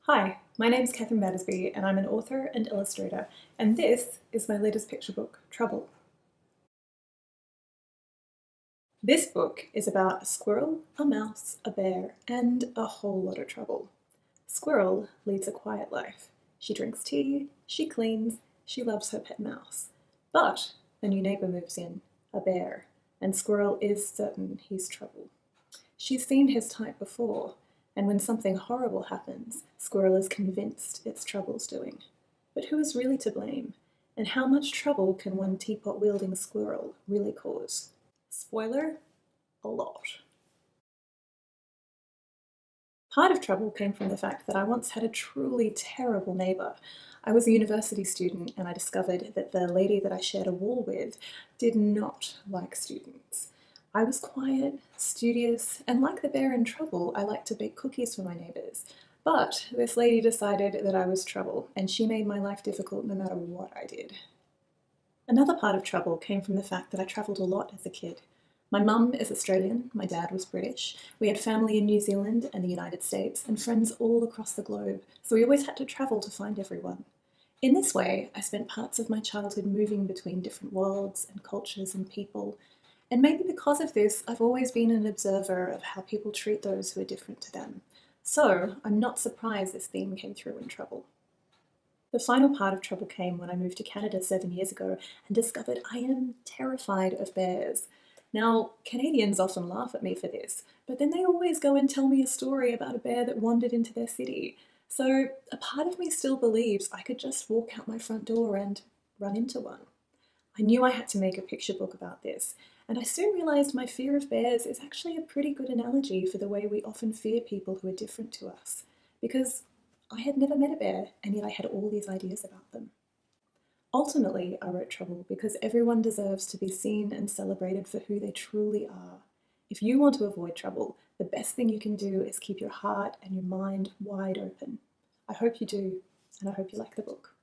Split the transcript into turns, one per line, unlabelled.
Hi, my name's Katherine and I'm an author and illustrator, and this is my latest picture book, Trouble. This book is about a squirrel, a mouse, a bear, and a whole lot of trouble. Squirrel leads a quiet life. She drinks tea, she cleans, she loves her pet mouse. But a new neighbour moves in, a bear, and Squirrel is certain he's trouble. She's seen his type before, and when something horrible happens, Squirrel is convinced it's Trouble's doing. But who is really to blame? And how much trouble can one teapot-wielding squirrel really cause? Spoiler, a lot. Part of trouble came from the fact that I once had a truly terrible neighbour. I was a university student and I discovered that the lady that I shared a wall with did not like students. I was quiet, studious, and like the bear in Trouble, I liked to bake cookies for my neighbours. But this lady decided that I was trouble, and she made my life difficult no matter what I did. Another part of trouble came from the fact that I travelled a lot as a kid. My mum is Australian, my dad was British. We had family in New Zealand and the United States, and friends all across the globe, so we always had to travel to find everyone. In this way, I spent parts of my childhood moving between different worlds and cultures and people, and maybe because of this, I've always been an observer of how people treat those who are different to them. So I'm not surprised this theme came through in Trouble. The final part of trouble came when I moved to Canada 7 years ago and discovered I am terrified of bears. Now, Canadians often laugh at me for this, but then they always go and tell me a story about a bear that wandered into their city. So a part of me still believes I could just walk out my front door and run into one. I knew I had to make a picture book about this, and I soon realised my fear of bears is actually a pretty good analogy for the way we often fear people who are different to us, because I had never met a bear, and yet I had all these ideas about them. Ultimately, I wrote Trouble because everyone deserves to be seen and celebrated for who they truly are. If you want to avoid trouble, the best thing you can do is keep your heart and your mind wide open. I hope you do, and I hope you like the book.